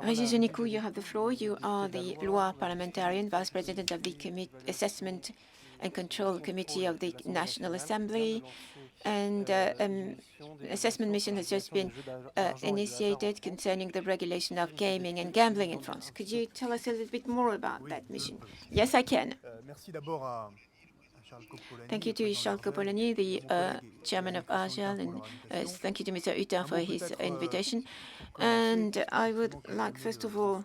Régis Juanico, you have the floor. You are the Loire parliamentarian, vice president of the Assessment and Control Committee of the National Assembly. And an assessment mission has just been initiated concerning the regulation of gaming and gambling in France. Could you tell us a little bit more about that mission? Yes, I can. Thank you to Charles COPPOLANI, the chairman of Arjel, and thank you to Mr. HUTIN for his invitation. And I would like, first of all,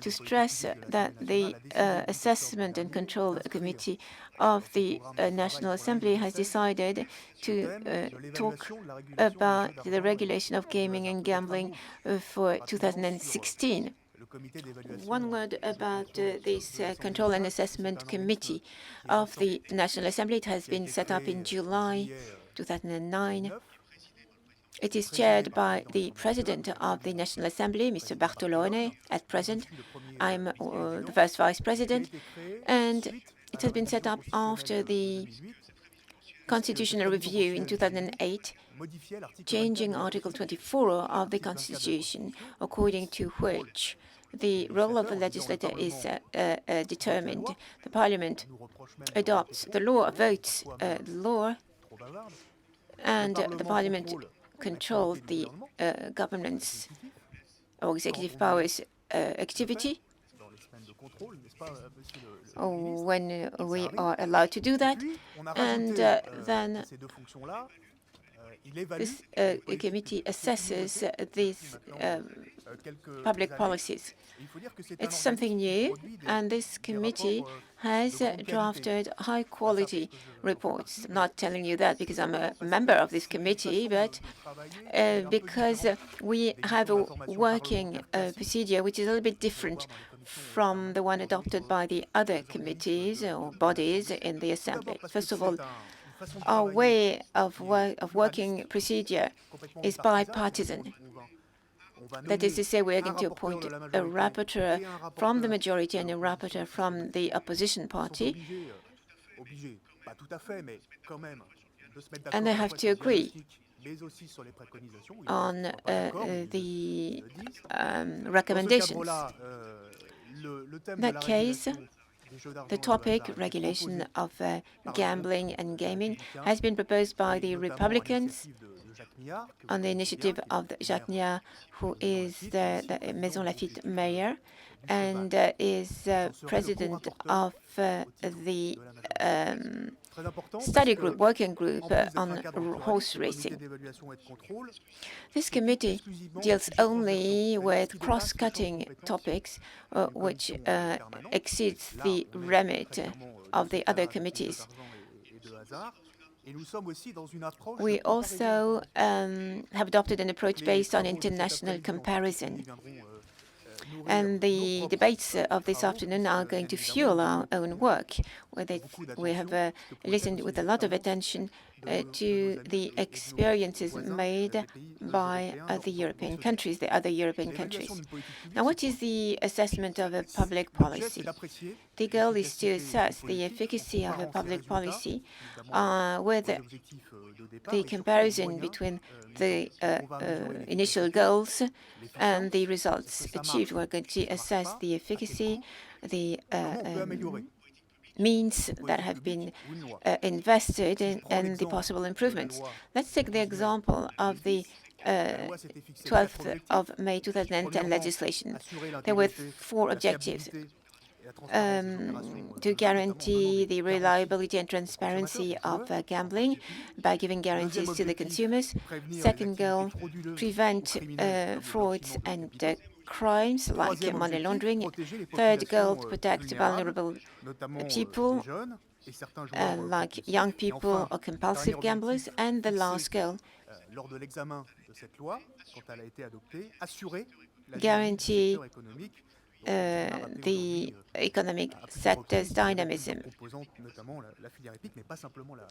to stress that the Assessment and Control Committee of the National Assembly has decided to talk about the regulation of gaming and gambling for 2016. One word about this Control and Assessment Committee of the National Assembly. It has been set up in July 2009. It is chaired by the President of the National Assembly, Mr. Bartolone, at present. I'm the first Vice President, and it has been set up after the constitutional review in 2008, changing Article 24 of the Constitution, according to which the role of the legislator is determined. The Parliament adopts the law, votes the law, and the Parliament controls the government's or executive powers activity when we are allowed to do that. And then this committee assesses these public policies. It's something new, and this committee has drafted high-quality reports. I'm not telling you that because I'm a member of this committee, but because we have a working procedure which is a little bit different from the one adopted by the other committees or bodies in the Assembly. First of all, our way of working procedure is bipartisan. That is to say, we are going to appoint a rapporteur from the majority and a rapporteur from the opposition party, and they have to agree on the recommendations. In that case, the topic, regulation of gambling and gaming, has been proposed by the Republicans on the initiative of Jacques Niat, who is the Maison Lafitte mayor and is president of the study group, working group on horse racing. This committee deals only with cross-cutting topics, which exceeds the remit of the other committees. We also have adopted an approach based on international comparison. And the debates of this afternoon are going to fuel our own work. We have listened with a lot of attention to the experiences made by the European countries, the other European countries. Now, what is the assessment of a public policy? The goal is to assess the efficacy of a public policy with the comparison between the initial goals and the results achieved. We're going to assess the efficacy, the means that have been invested in, and the possible improvements. Let's take the example of the 12th of May 2010 legislation. There were 4 objectives. To guarantee the reliability and transparency of gambling by giving guarantees to the consumers. Second goal, prevent frauds and crimes like money laundering. Third goal, to protect vulnerable people like young people or compulsive gamblers. And the last goal, guarantee the economic sector's dynamism,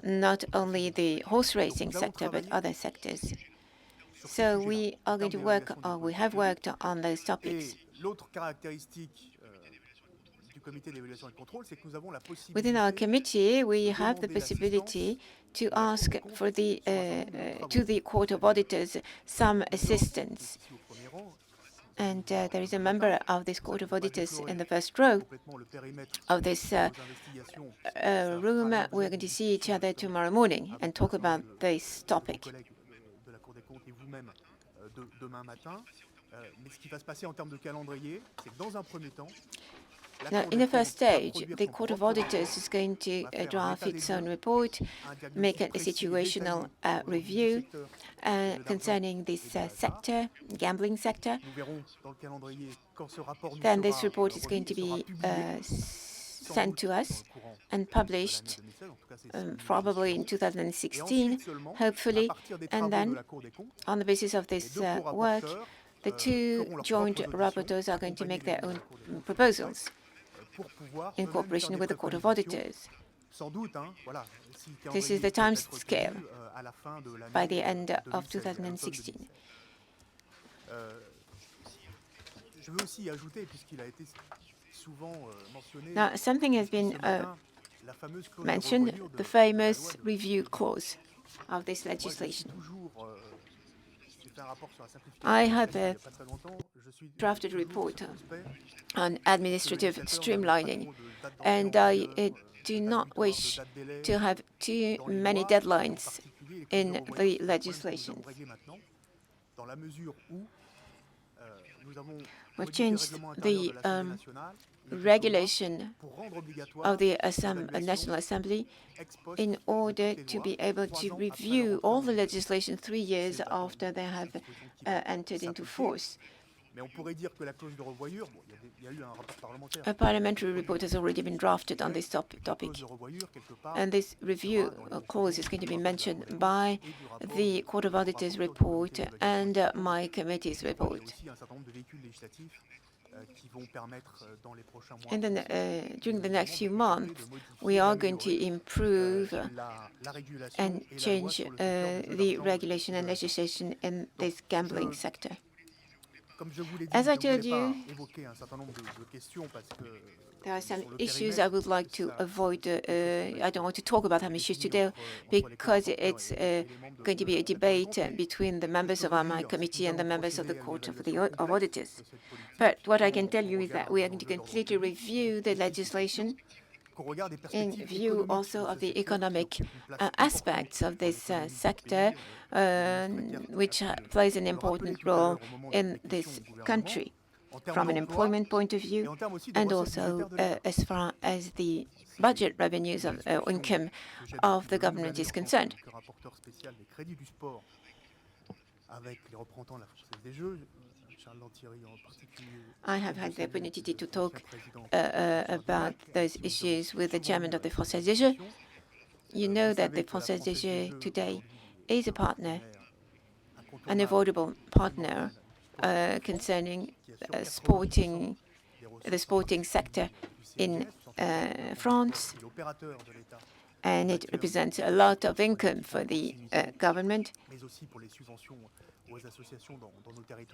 not only the horse racing sector, but other sectors. So we are going to work, or we have worked on those topics. Within our committee, we have the possibility to ask for to the Court of Auditors some assistance. And there is a member of this Court of Auditors in the first row of this room. We're going to see each other tomorrow morning and talk about this topic. Now, in the first stage, the Court of Auditors is going to draft its own report, make a situational review concerning this sector, gambling sector. Then this report is going to be sent to us and published probably in 2016, hopefully. And then, on the basis of this work, the two joint rapporteurs are going to make their own proposals in cooperation with the Court of Auditors. This is the time scale by the end of 2016. Now, something has been mentioned, the famous review clause of this legislation. I have drafted a report on administrative streamlining, and I do not wish to have too many deadlines in the legislation. We've changed the regulation of the National Assembly in order to be able to review all the legislation 3 years after they have entered into force. A parliamentary report has already been drafted on this topic, and this review clause is going to be mentioned by the Court of Auditors report and my committee's report. And then during the next few months, we are going to improve and change the regulation and legislation in this gambling sector. As I told you, there are some issues I would like to avoid. I don't want to talk about some issues today because it's going to be a debate between the members of my committee and the members of the Court of Auditors. But what I can tell you is that we are going to completely review the legislation in view also of the economic aspects of this sector, which plays an important role in this country from an employment point of view, and also as far as the budget revenues of income of the government is concerned. I have had the opportunity to talk about those issues with the chairman of the Française des Jeux. You know that the Française des Jeux today is a partner, an avoidable partner concerning the sporting sector in France, and it represents a lot of income for the government.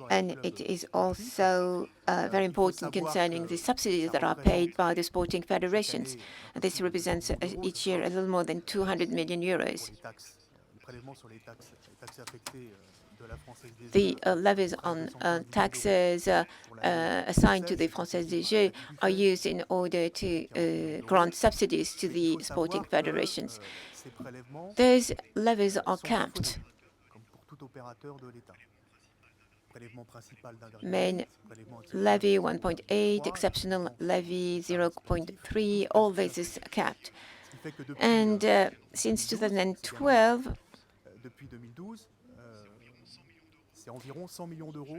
And it is also very important concerning the subsidies that are paid by the sporting federations. This represents each year a little more than 200 million euros. The levies on taxes assigned to the Française des Jeux are used in order to grant subsidies to the sporting federations. Those levies are capped. Main levy 1.8, exceptional levy 0.3, all this is capped. And since 2012,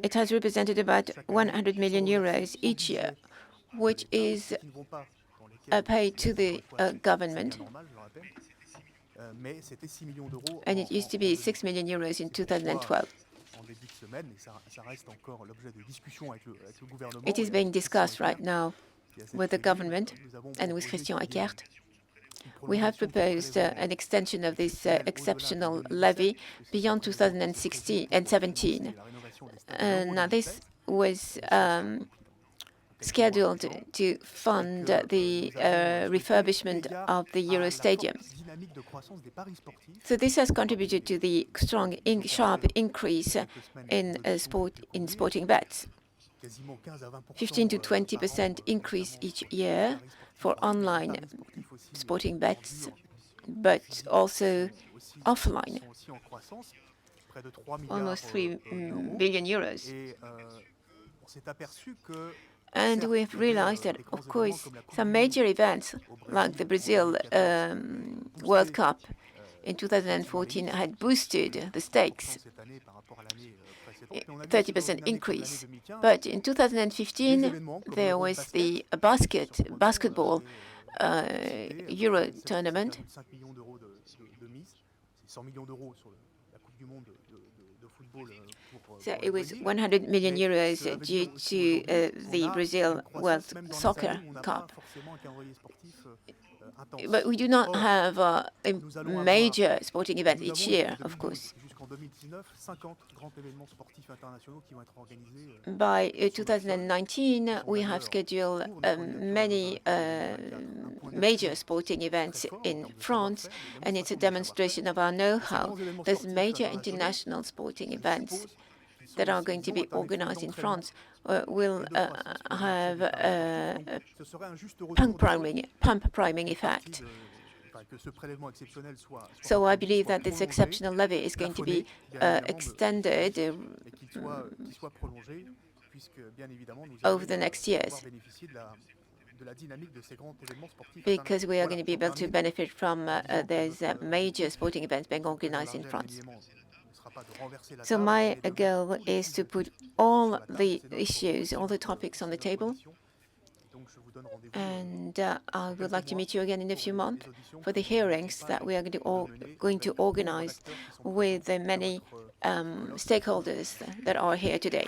it has represented about 100 million euros each year, which is paid to the government. And it used to be 6 million euros in 2012. It is being discussed right now with the government and with Christian HUTIN. We have proposed an extension of this exceptional levy beyond 2016 and 2017. Now, this was scheduled to fund the refurbishment of the Euro stadiums. So this has contributed to the strong, sharp increase in sporting bets. 15 to 20% increase each year for online sporting bets, but also offline, almost 3 billion euros. And we've realized that, of course, some major events like the Brazil World Cup in 2014 had boosted the stakes, 30% increase. But in 2015, there was the basketball Euro tournament. So it was 100 million euros due to the Brazil World Soccer Cup. But we do not have a major sporting event each year, of course. By 2019, we have scheduled many major sporting events in France, and it's a demonstration of our know-how. There's major international sporting events that are going to be organized in France will have a pump priming effect. So I believe that this exceptional levy is going to be extended over the next years, because we are going to be able to benefit from these major sporting events being organized in France. So my goal is to put all the issues, all the topics on the table. And I would like to meet you again in a few months for the hearings that we are going to organize with the many stakeholders that are here today.